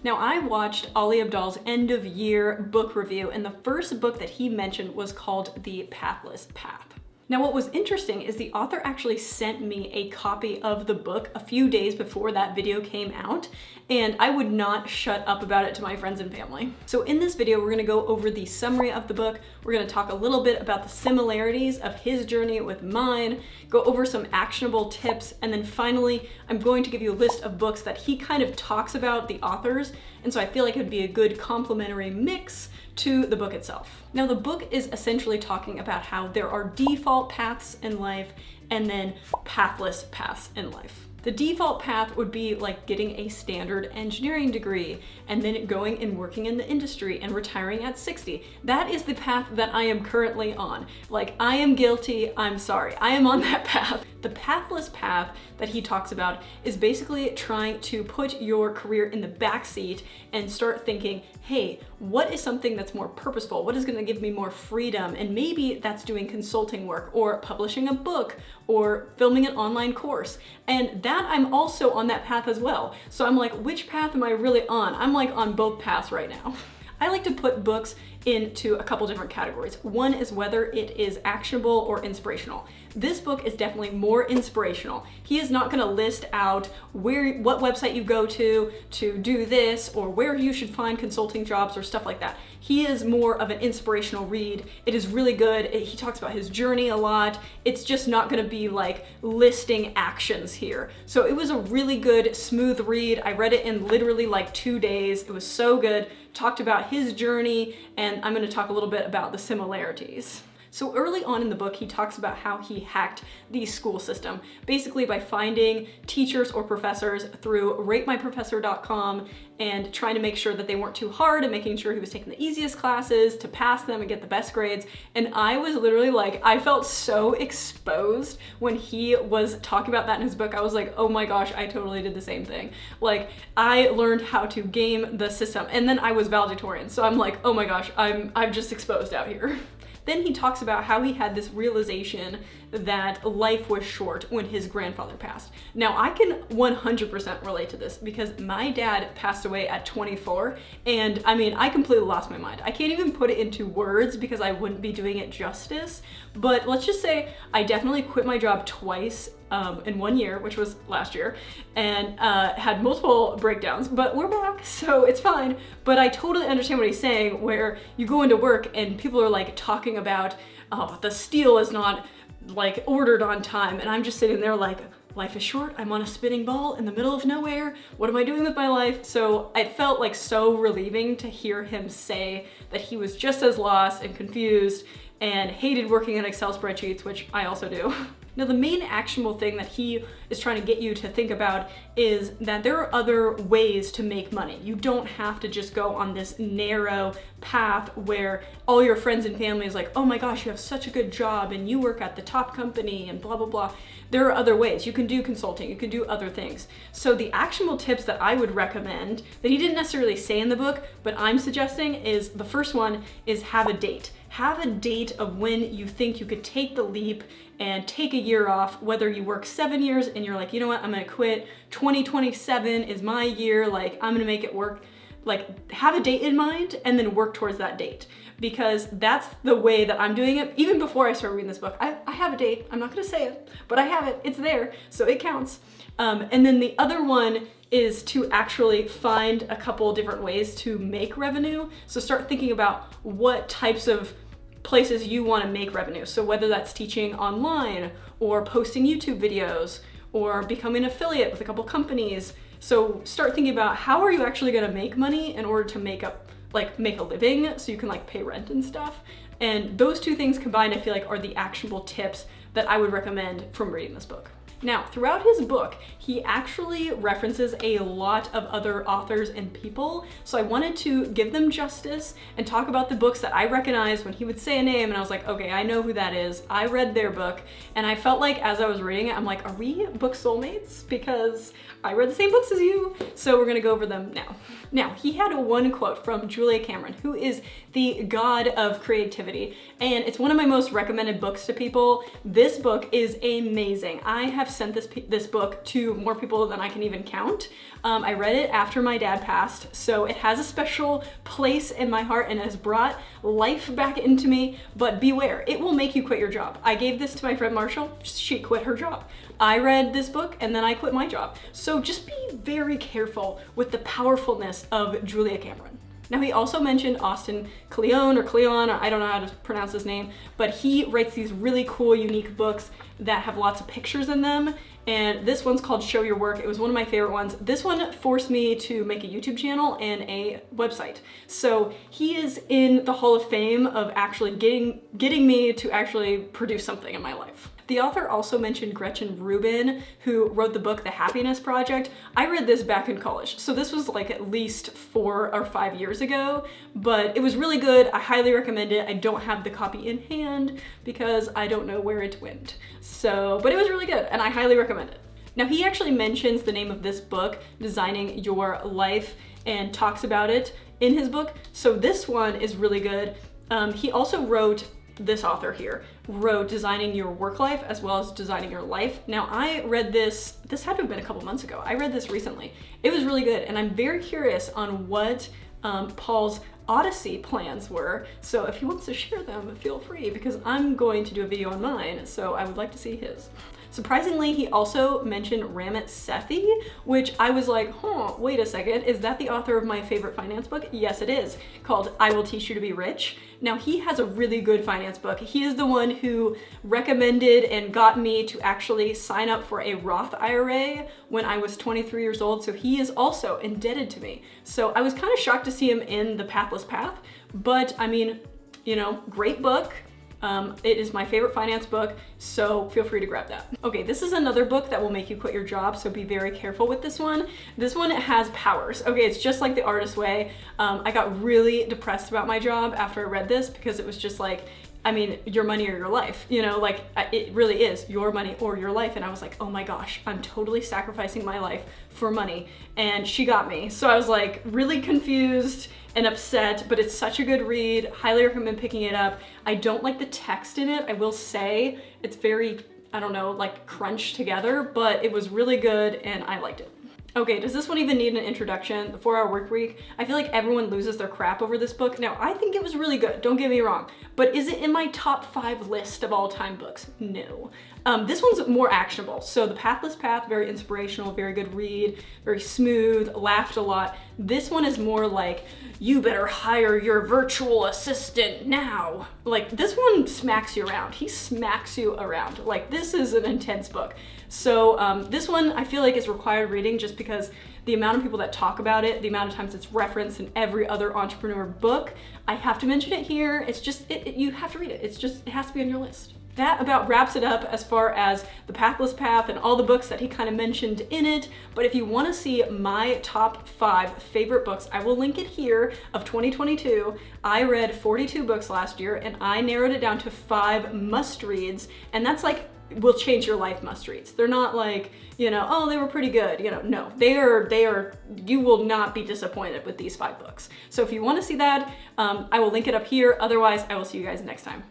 Now, I watched Ali Abdaal's end of year book review, and the first book that he mentioned was called The Pathless Path. Now, what was interesting is the author actually sent me a copy of the book a few days before that video came out, and I would not shut up about it to my friends and family. So in this video, we're gonna go over the summary of the book. We're gonna talk a little bit about the similarities of his journey with mine, go over some actionable tips, and then finally, I'm going to give you a list of books that he kind of talks about, the authors, and so I feel like it'd be a good complementary mix to the book itself. Now, the book is essentially talking about how there are default paths in life and then pathless paths in life. The default path would be like getting a standard engineering degree and then going and working in the industry and retiring at 60. That is the path that I am currently on. Like, I am guilty, I'm sorry, I am on that path. The pathless path that he talks about is basically trying to put your career in the backseat and start thinking, hey, what is something that's more purposeful? What is gonna give me more freedom? And maybe that's doing consulting work or publishing a book or filming an online course. And that I'm also on that path as well. So I'm like, which path am I really on? I'm like on both paths right now. I like to put books into a couple different categories. One is whether it is actionable or inspirational. This book is definitely more inspirational. He is not gonna list out what website you go to do this, or where you should find consulting jobs or stuff like that. He is more of an inspirational read. It is really good. He talks about his journey a lot. It's just not gonna be like listing actions here. So it was a really good, smooth read. I read it in literally like 2 days. It was so good. Talked about his journey, and I'm gonna talk a little bit about the similarities. So early on in the book, he talks about how he hacked the school system, basically by finding teachers or professors through ratemyprofessor.com and trying to make sure that they weren't too hard and making sure he was taking the easiest classes to pass them and get the best grades. And I was literally like, I felt so exposed when he was talking about that in his book. I was like, oh my gosh, I totally did the same thing. Like, I learned how to game the system, and then I was valedictorian. So I'm like, oh my gosh, I'm just exposed out here. Then he talks about how he had this realization that life was short when his grandfather passed. Now, I can 100% relate to this because my dad passed away at 24, and I mean, I completely lost my mind. I can't even put it into words because I wouldn't be doing it justice, but let's just say I definitely quit my job twice in 1 year, which was last year, and had multiple breakdowns, but we're back, so it's fine. But I totally understand what he's saying, where you go into work and people are like talking about, oh, the steel is not like ordered on time, and I'm just sitting there like, life is short, I'm on a spinning ball in the middle of nowhere, what am I doing with my life? So it felt like so relieving to hear him say that he was just as lost and confused and hated working in Excel spreadsheets, which I also do. Now, the main actionable thing that he is trying to get you to think about is that there are other ways to make money. You don't have to just go on this narrow path where all your friends and family is like, oh my gosh, you have such a good job and you work at the top company and blah, blah, blah. There are other ways. You can do consulting, you can do other things. So the actionable tips that I would recommend, that he didn't necessarily say in the book, but I'm suggesting, is the first one is have a date. Have a date of when you think you could take the leap and take a year off, whether you work 7 years and you're like, you know what, I'm gonna quit, 2027 is my year, like I'm gonna make it work. Like, have a date in mind and then work towards that date, because that's the way that I'm doing it. Even before I started reading this book, I have a date. I'm not gonna say it, but I have it, it's there, so it counts. And then the other one is to actually find a couple different ways to make revenue. So start thinking about what types of places you want to make revenue. So whether that's teaching online or posting YouTube videos or becoming an affiliate with a couple companies. So start thinking about how are you actually going to make money in order to make a living so you can like pay rent and stuff. And those two things combined, I feel like, are the actionable tips that I would recommend from reading this book. Now, throughout his book, he actually references a lot of other authors and people, so I wanted to give them justice and talk about the books that I recognized when he would say a name, and I was like, okay, I know who that is. I read their book, and I felt like as I was reading it, I'm like, are we book soulmates? Because I read the same books as you, so we're gonna go over them now. Now, he had one quote from Julia Cameron, who is the god of creativity, and it's one of my most recommended books to people. This book is amazing. I have have sent this book to more people than I can even count. I read it after my dad passed, so it has a special place in my heart and has brought life back into me, but beware, it will make you quit your job. I gave this to my friend Marshall, she quit her job. I read this book and then I quit my job. So just be very careful with the powerfulness of Julia Cameron. Now, he also mentioned Austin Kleon, or I don't know how to pronounce his name, but he writes these really cool, unique books that have lots of pictures in them. And this one's called Show Your Work. It was one of my favorite ones. This one forced me to make a YouTube channel and a website. So he is in the Hall of Fame of actually getting me to actually produce something in my life. The author also mentioned Gretchen Rubin, who wrote the book The Happiness Project. I read this back in college, so this was like at least 4 or 5 years ago, but it was really good. I highly recommend it. I don't have the copy in hand because I don't know where it went. So, but it was really good and I highly recommend it. Now, he actually mentions the name of this book, Designing Your Life, and talks about it in his book. So this one is really good. He also wrote, this author here wrote Designing Your Work Life as well as Designing Your Life. Now, I read this had to have been a couple months ago. I read this recently. It was really good, and I'm very curious on what Paul's Odyssey plans were. So if he wants to share them, feel free, because I'm going to do a video on mine, so I would like to see his. Surprisingly, he also mentioned Ramit Sethi, which I was like, wait a second, is that the author of my favorite finance book? Yes, it is, called I Will Teach You to Be Rich. Now, he has a really good finance book. He is the one who recommended and got me to actually sign up for a Roth IRA when I was 23 years old, so he is also indebted to me. So I was kind of shocked to see him in the Pathless Path, but I mean, you know, great book. It is my favorite finance book, so feel free to grab that. Okay, this is another book that will make you quit your job, so be very careful with this one. This one has powers. Okay, it's just like The Artist's Way. I got really depressed about my job after I read this because it was just like, I mean, your money or your life, you know, like it really is your money or your life. And I was like, oh my gosh, I'm totally sacrificing my life for money. And she got me. So I was like really confused and upset, but it's such a good read. Highly recommend picking it up. I don't like the text in it. I will say it's very, I don't know, like crunched together, but it was really good and I liked it. Okay, does this one even need an introduction? The 4-Hour Workweek. I feel like everyone loses their crap over this book. Now, I think it was really good, don't get me wrong, but is it in my top 5 list of all time books? No. This one's more actionable. So The Pathless Path, very inspirational, very good read, very smooth, laughed a lot. This one is more like, you better hire your virtual assistant now. Like, this one smacks you around. He smacks you around. Like, this is an intense book. So this one I feel like is required reading just because the amount of people that talk about it, the amount of times it's referenced in every other entrepreneur book, I have to mention it here. It's just, you have to read it. It's just, it has to be on your list. That about wraps it up as far as The Pathless Path and all the books that he kind of mentioned in it. But if you want to see my top 5 favorite books, I will link it here of 2022. I read 42 books last year and I narrowed it down to 5 must-reads, and that's like will change your life must-reads. They're not like, you know, oh, they were pretty good. You know, no, they are, you will not be disappointed with these 5 books. So if you want to see that, I will link it up here. Otherwise, I will see you guys next time.